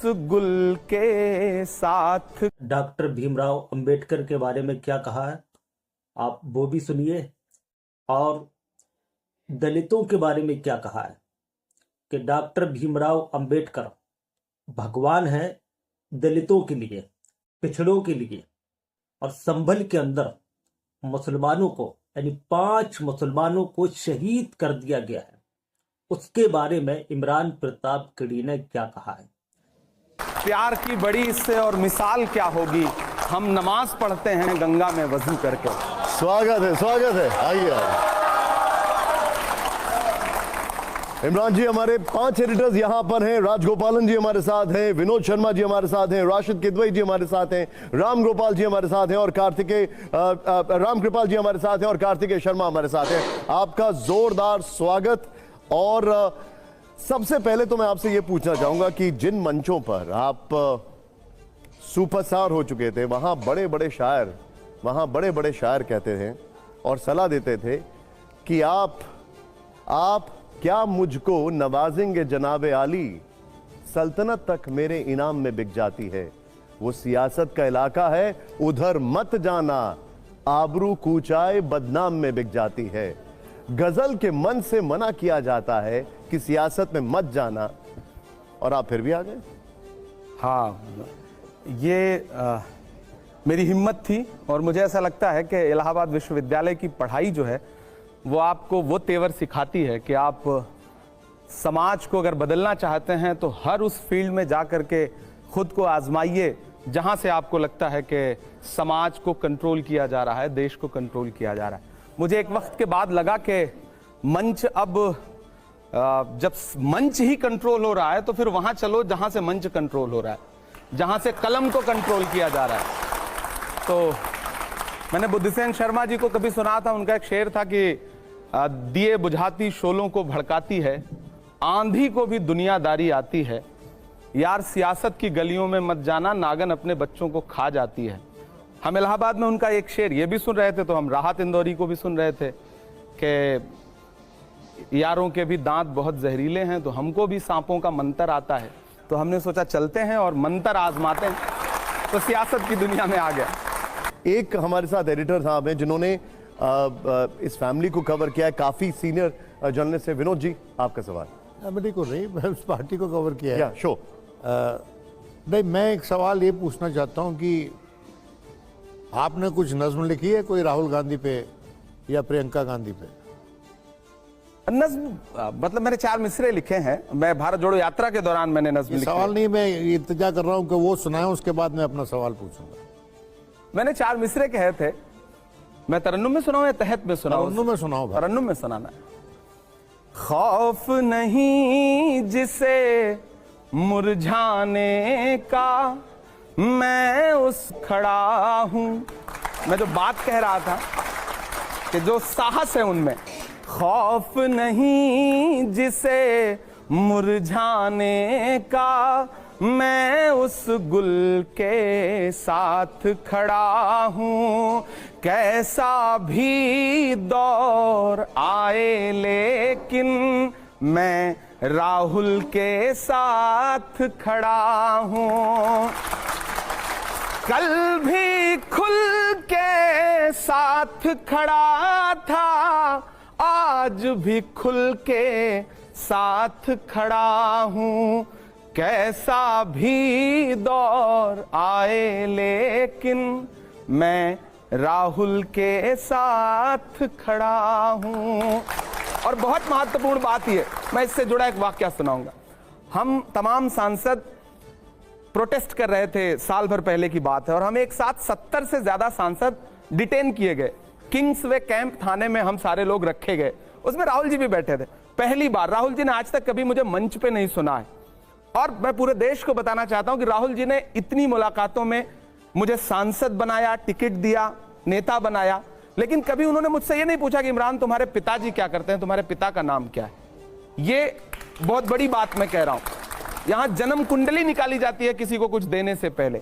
गुल के साथ। डॉक्टर भीमराव अंबेडकर के बारे में क्या कहा है आप वो भी सुनिए, और दलितों के बारे में क्या कहा है कि डॉक्टर भीमराव अंबेडकर भगवान है दलितों के लिए, पिछड़ों के लिए। और संभल के अंदर मुसलमानों को यानी 5 मुसलमानों को शहीद कर दिया गया है, उसके बारे में इमरान प्रताप कड़ी ने क्या कहा है। प्यार की बड़ी इससे और मिसाल क्या होगी, हम नमाज पढ़ते हैं गंगा में वजू करके। स्वागत है, आइए। इमरान जी, हमारे 5 एडिटर्स यहाँ पर हैं। राजगोपालन जी हमारे साथ हैं, विनोद शर्मा जी हमारे साथ हैं, राशिद किदवई जी हमारे साथ हैं, राम गोपाल जी हमारे साथ हैं और राम कृपाल जी हमारे साथ हैं और कार्तिकेय शर्मा हमारे साथ हैं। आपका जोरदार स्वागत। और सबसे पहले तो मैं आपसे ये पूछना चाहूंगा कि जिन मंचों पर आप सुपरस्टार हो चुके थे, वहां बड़े बड़े शायर कहते थे और सलाह देते थे कि आप क्या मुझको नवाजेंगे जनाबे आली, सल्तनत तक मेरे इनाम में बिक जाती है। वो सियासत का इलाका है, उधर मत जाना, आबरू कूचाए बदनाम में बिक जाती है। गजल के मन से मना किया जाता है कि सियासत में मत जाना, और आप फिर भी आ गए। हाँ, ये मेरी हिम्मत थी और मुझे ऐसा लगता है कि इलाहाबाद विश्वविद्यालय की पढ़ाई जो है वो आपको वो तेवर सिखाती है कि आप समाज को अगर बदलना चाहते हैं तो हर उस फील्ड में जा कर के खुद को आजमाइए जहां से आपको लगता है कि समाज को कंट्रोल किया जा रहा है, देश को कंट्रोल किया जा रहा है। मुझे एक वक्त के बाद लगा कि मंच जब मंच ही कंट्रोल हो रहा है तो फिर वहां चलो जहां से मंच कंट्रोल हो रहा है, जहां से कलम को कंट्रोल किया जा रहा है। तो मैंने बुद्धिसेन शर्मा जी को कभी सुना था, उनका एक शेर था कि दिए बुझाती शोलों को भड़काती है, आंधी को भी दुनियादारी आती है, यार सियासत की गलियों में मत जाना, नागन अपने बच्चों को खा जाती है। हम इलाहाबाद में उनका एक शेर ये भी सुन रहे थे, तो हम राहत इंदौरी को भी सुन रहे थे कि यारों के भी दांत बहुत जहरीले हैं, तो हमको भी सांपों का मंतर आता है। तो हमने सोचा चलते हैं और मंतर आजमाते हैं, तो सियासत की दुनिया में आ गया। एक हमारे साथ एडिटर साहब हैं जिन्होंने इस फैमिली को कवर किया है, काफी सीनियर जर्नलिस्ट है। विनोद जी, आपका सवाल। फैमिली को नहीं, मैं उस पार्टी को कवर किया है। शो नहीं, मैं एक सवाल ये पूछना चाहता हूँ कि आपने कुछ नज्म लिखी है कोई राहुल गांधी पे या प्रियंका गांधी पे? नज्म मतलब मैंने 4 मिसरे लिखे हैं, मैं भारत जोड़ो यात्रा के दौरान मैंने नज्म लिखे। सवाल नहीं, मैं इल्तिजा कर रहा हूँ कि वो सुनाए, उसके बाद मैं अपना सवाल पूछूंगा। मैंने 4 मिसरे कहे थे। मैं तरन्नुम में सुनाऊं या तहत में सुनाऊं? तरन्नुम में सुनाओ। तरन्नुम में सुनाना है। खौफ नहीं जिसे मुरझाने का, मैं उस खड़ा हूं। मैं जो बात कह रहा था कि जो साहस है उनमें, खौफ नहीं जिसे मुरझाने का, मैं उस गुल के साथ खड़ा हूं। कैसा भी दौर आए लेकिन मैं राहुल के साथ खड़ा हूं। कल भी खुल के साथ खड़ा था, आज भी खुल के साथ खड़ा हूं। कैसा भी दौर आए लेकिन मैं राहुल के साथ खड़ा हूं। और बहुत महत्वपूर्ण बात यह, मैं इससे जुड़ा एक वाकया सुनाऊंगा। हम तमाम सांसद प्रोटेस्ट कर रहे थे, साल भर पहले की बात है, और हम एक साथ 70 से ज्यादा सांसद डिटेन किए गए। किंग्सवे कैंप थाने में हम सारे लोग रखे गए, उसमें राहुल जी भी बैठे थे। पहली बार राहुल जी ने आज तक कभी मुझे मंच पे नहीं सुना है, और मैं पूरे देश को बताना चाहता हूं कि राहुल जी ने इतनी मुलाकातों में मुझे सांसद बनाया, टिकट दिया, नेता बनाया, लेकिन कभी उन्होंने मुझसे ये नहीं पूछा कि इमरान तुम्हारे पिताजी क्या करते हैं, तुम्हारे पिता का नाम क्या है। ये बहुत बड़ी बात मैं कह रहा हूं। यहां जन्म कुंडली निकाली जाती है किसी को कुछ देने से पहले।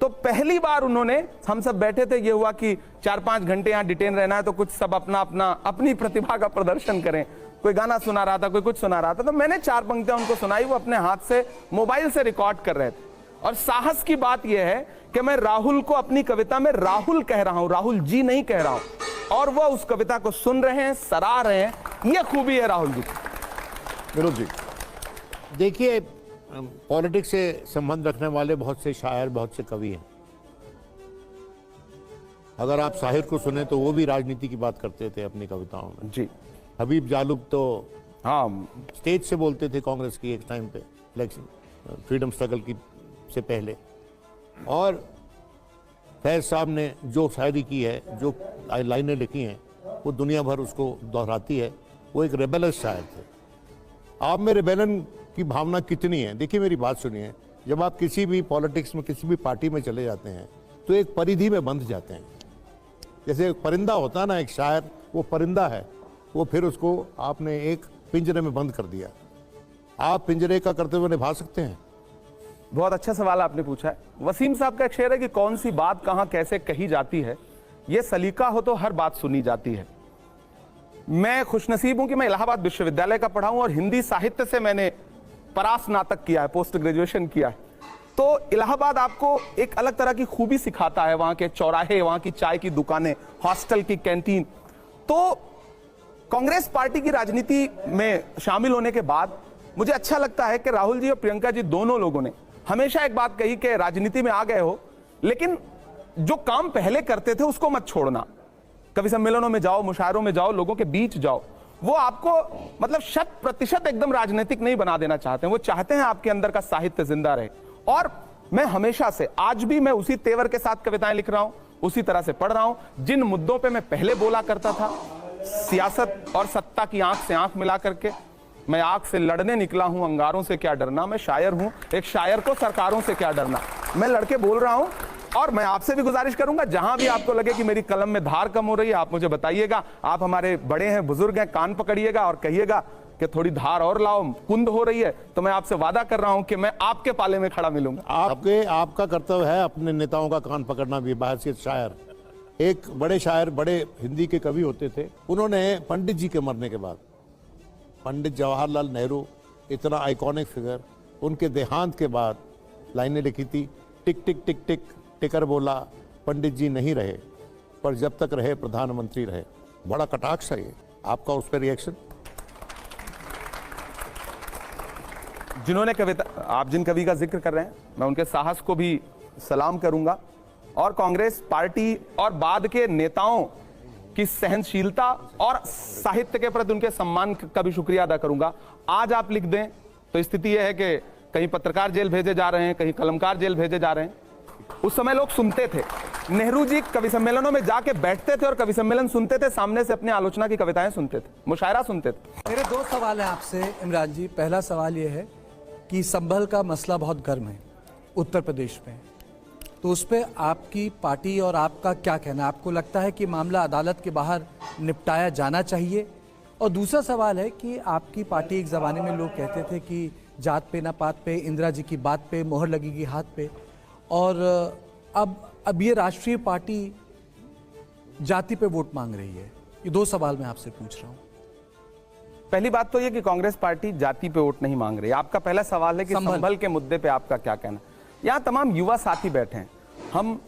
तो पहली बार उन्होंने, हम सब बैठे थे, ये हुआ कि 4-5 घंटे यहां डिटेन रहना है तो कुछ सब अपनी प्रतिभा का प्रदर्शन करें। कोई गाना सुना रहा था, कोई कुछ सुना रहा था, तो मैंने 4 पंक्तियां उनको सुनाई। वो अपने हाथ से मोबाइल से रिकॉर्ड कर रहे थे। और साहस की बात यह है कि मैं राहुल को अपनी कविता में राहुल कह रहा हूं, राहुल जी नहीं कह रहा हूं, और वो उस कविता को सुन रहे हैं, सराह रहे हैं। यह खूबी है राहुल जी। विनोद जी, देखिए, पॉलिटिक्स से संबंध रखने वाले बहुत से शायर, बहुत से कवि हैं। अगर आप साहिर को सुने तो वो भी राजनीति की बात करते थे अपनी कविताओं में जी। हबीब जालुब तो हाँ, स्टेज से बोलते थे कांग्रेस की एक टाइम पे, इलेक्शन फ्रीडम स्ट्रगल की से पहले। और फैज साहब ने जो शायरी की है, जो लाइनें लिखी हैं, वो दुनिया भर उसको दोहराती है। वो एक रेबेलस शायर थे। आप में रेबेलन की भावना कितनी है? देखिए, मेरी बात सुनिए, जब आप किसी भी पॉलिटिक्स में, किसी भी पार्टी में चले जाते हैं तो एक परिधि में बंध जाते हैं। जैसे एक परिंदा होता है ना, एक शायर, वो परिंदा है, वो फिर उसको आपने एक पिंजरे में बंद कर दिया। आप पिंजरे का कर्तव्य निभा सकते हैं? बहुत अच्छा सवाल आपने पूछा है। वसीम साहब का एक शेर है कि कौन सी बात कहां कैसे कही जाती है, यह सलीका हो तो हर बात सुनी जाती है। मैं खुशनसीब हूं कि मैं इलाहाबाद विश्वविद्यालय का पढ़ा हूं और हिंदी साहित्य से मैंने परास्नातक किया है, पोस्ट ग्रेजुएशन किया है। तो इलाहाबाद आपको एक अलग तरह की खूबी सिखाता है। वहां के चौराहे, वहां की चाय की दुकानें, हॉस्टल की कैंटीन। तो कांग्रेस पार्टी की राजनीति में शामिल होने के बाद मुझे अच्छा लगता है कि राहुल जी और प्रियंका जी दोनों लोगों ने हमेशा एक बात कही कि राजनीति में आ गए हो, लेकिन जो काम पहले करते थे उसको मत छोड़ना। कवि सम्मेलनों में जाओ, मुशायरों में जाओ, लोगों के बीच जाओ। वो आपको मतलब 100% एकदम राजनीतिक नहीं बना देना चाहते हैं। वो चाहते हैं आपके अंदर का साहित्य जिंदा रहे। और मैं हमेशा से, आज भी मैं उसी तेवर के साथ कविताएं लिख रहा हूं, उसी तरह से पढ़ रहा हूं। जिन मुद्दों पे मैं पहले बोला करता था, सियासत और सत्ता की आंख से आंख मिला करके, मैं आंख से लड़ने निकला हूं, अंगारों से क्या डरना। मैं शायर हूं, एक शायर को सरकारों से क्या डरना। मैं लड़के बोल रहा हूं। और मैं आपसे भी गुजारिश करूंगा, जहां भी आपको लगे कि मेरी कलम में धार कम हो रही है, आप मुझे बताइएगा। आप हमारे बड़े हैं, बुजुर्ग हैं, कान पकड़िएगा और कहिएगा कि थोड़ी धार और लाओ, कुंद हो रही है। तो मैं आपसे वादा कर रहा हूं कि मैं आपके पाले में खड़ा मिलूंगा। आपका कर्तव्य है अपने नेताओं का कान पकड़ना भी। बहैसियत शायर, एक बड़े शायर, बड़े हिंदी के कवि होते थे, उन्होंने पंडित जी के मरने के बाद, पंडित जवाहरलाल नेहरू, इतना आइकॉनिक फिगर, उनके देहांत के बाद लाइनें लिखी थी। टिक टिक टिक टिक टिकर बोला, पंडित जी नहीं रहे, पर जब तक रहे प्रधानमंत्री रहे। बड़ा कटाक्ष है ये। आपका उस पर रिएक्शन? जिन्होंने कविता, आप जिन कवि का जिक्र कर रहे हैं, मैं उनके साहस को भी सलाम करूंगा। और कांग्रेस पार्टी और बाद के नेताओं की सहनशीलता और साहित्य के प्रति उनके सम्मान का भी शुक्रिया अदा करूंगा। आज आप लिख दें तो स्थिति यह है कि कहीं पत्रकार जेल भेजे जा रहे हैं, कहीं कलमकार जेल भेजे जा रहे हैं। उस समय लोग सुनते थे। नेहरू जी कवि सम्मेलनों में जाके बैठते थे और कवि सम्मेलन सुनते थे, सामने से अपने आलोचना की कविताएं सुनते थे, मुशायरा सुनते थे। मेरे 2 सवाल हैं आपसे इमरान जी। पहला सवाल यह है कि संभल का मसला बहुत गर्म है उत्तर प्रदेश में, तो उस पर आपकी पार्टी और आपका क्या कहना है? आपको लगता है कि मामला अदालत के बाहर निपटाया जाना चाहिए? और दूसरा सवाल है कि आपकी पार्टी, एक ज़माने में लोग कहते थे कि जात पे ना पात पे, इंदिरा जी की बात पे मोहर लगेगी हाथ पे, और अब ये राष्ट्रीय पार्टी जाति पे वोट मांग रही है। ये 2 सवाल मैं आपसे पूछ रहा हूँ। पहली बात तो ये कि कांग्रेस पार्टी जाति पे वोट नहीं मांग रही। आपका पहला सवाल है कि संभल के मुद्दे पे आपका क्या कहना। यहाँ तमाम युवा साथी बैठे हैं, हम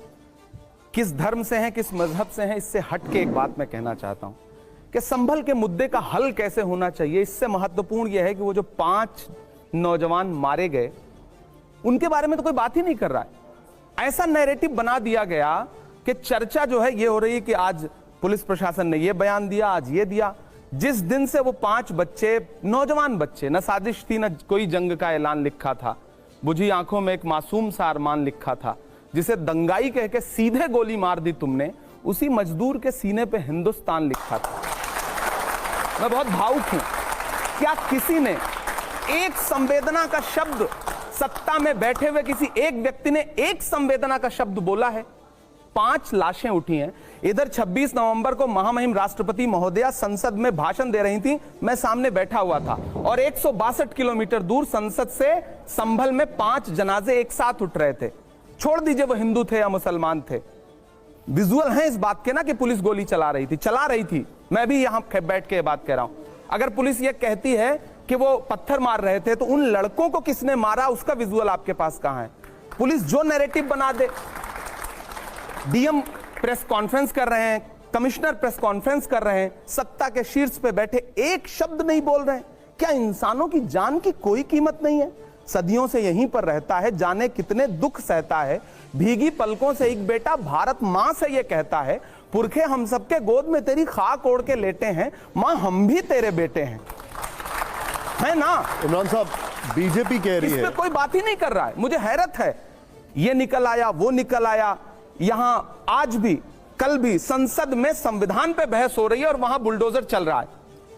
किस धर्म से हैं, किस मजहब से हैं, इससे हट के एक बात मैं कहना चाहता हूं कि संभल के मुद्दे का हल कैसे होना चाहिए। इससे महत्वपूर्ण यह है कि वो जो 5 नौजवान मारे गए, उनके बारे में तो कोई बात ही नहीं कर रहा है। ऐसा नैरेटिव बना दिया गया कि चर्चा जो है ये हो रही है कि आज पुलिस प्रशासन ने ये बयान दिया, आज ये दिया। जिस दिन से वो 5 बच्चे, नौजवान बच्चे, न साजिश थी न कोई जंग का ऐलान लिखा था, बुझी आंखों में एक मासूम सा अरमान लिखा था, जिसे दंगाई कह के सीधे गोली मार दी तुमने, उसी मजदूर के सीने पे हिंदुस्तान लिखा था। मैं बहुत भावुक हूं। क्या किसी ने एक संवेदना का शब्द, सत्ता में बैठे हुए किसी एक व्यक्ति ने एक संवेदना का शब्द बोला है? 5 लाशें उठी हैं। इधर 26 नवंबर को महामहिम राष्ट्रपति महोदया संसद में भाषण दे रही थी, मैं सामने बैठा हुआ था, और 162 किलोमीटर दूर संसद से संभल में 5 जनाजे एक साथ उठ रहे थे। छोड़ दीजिए वो हिंदू थे या मुसलमान थे, विजुअल हैं इस बात के ना कि पुलिस गोली चला रही थी। मैं भी यहां बैठ के बात कह रहा हूं। अगर पुलिस ये कहती है कि वो पत्थर मार रहे थे, तो उन लड़कों को किसने मारा उसका विजुअल आपके पास कहां है? पुलिस जो नैरेटिव बना दे, डीएम प्रेस कॉन्फ्रेंस कर रहे हैं, कमिश्नर प्रेस कॉन्फ्रेंस कर रहे हैं, सत्ता के शीर्ष पे बैठे एक शब्द नहीं बोल रहे हैं। क्या इंसानों की जान की कोई कीमत नहीं है? सदियों से यहीं पर रहता है, जाने कितने दुख सहता है। भीगी पलकों से एक बेटा भारत मां से ये कहता है, पुरखे हम सबके गोद में तेरी खाक ओढ़ के लेटे हैं, मां हम भी तेरे बेटे हैं, है ना? इमरान साहब, बीजेपी कह रही इस है, पे कोई बात ही नहीं कर रहा है। मुझे हैरत है, ये निकल आया, वो निकल आया। यहां आज भी, कल भी संसद में संविधान पे बहस हो रही है और वहां बुलडोजर चल रहा है।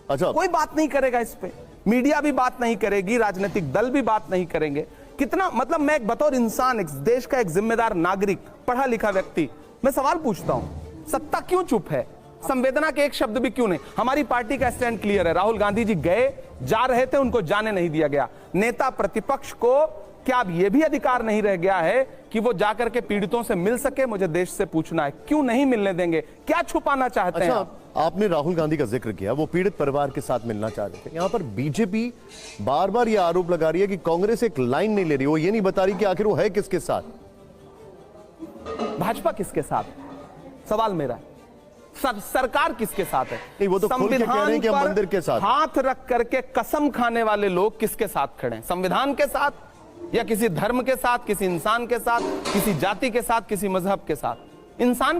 अच्छा, कोई बात नहीं करेगा इस पे, मीडिया भी बात नहीं करेगी, राजनीतिक दल भी बात नहीं करेंगे। कितना मतलब, मैं एक बतौर इंसान, एक देश का एक जिम्मेदार नागरिक, पढ़ा लिखा व्यक्ति, मैं सवाल पूछता हूं, सत्ता क्यों चुप है? संवेदना के एक शब्द भी क्यों नहीं? हमारी पार्टी का स्टैंड क्लियर है। राहुल गांधी जी जा रहे थे, उनको जाने नहीं दिया गया। नेता प्रतिपक्ष को क्या अब यह भी अधिकार नहीं रह गया है कि वो जाकर के पीड़ितों से मिल सके? मुझे देश से पूछना है, क्यों नहीं मिलने देंगे? क्या छुपाना चाहते हैं? आपने राहुल गांधी का जिक्र किया, वो पीड़ित परिवार के साथ मिलना चाह रहे थे। यहां पर बीजेपी बार बार यह आरोप लगा रही है कि कांग्रेस एक लाइन नहीं ले रही, वो ये नहीं बता रही कि आखिर वो है किसके साथ। भाजपा किसके साथ? सवाल मेरा है। सरकार किसके साथ है? नहीं, वो तो खुल के कह रहे हैं कि हम मंदिर के साथ। हाथ रख करके कसम खाने वाले लोग किसके साथ खड़े हैं? संविधान के साथ, या किसी धर्म के साथ, किसी इंसान के साथ, किसी जाति के साथ, किसी मजहब के साथ? इंसान के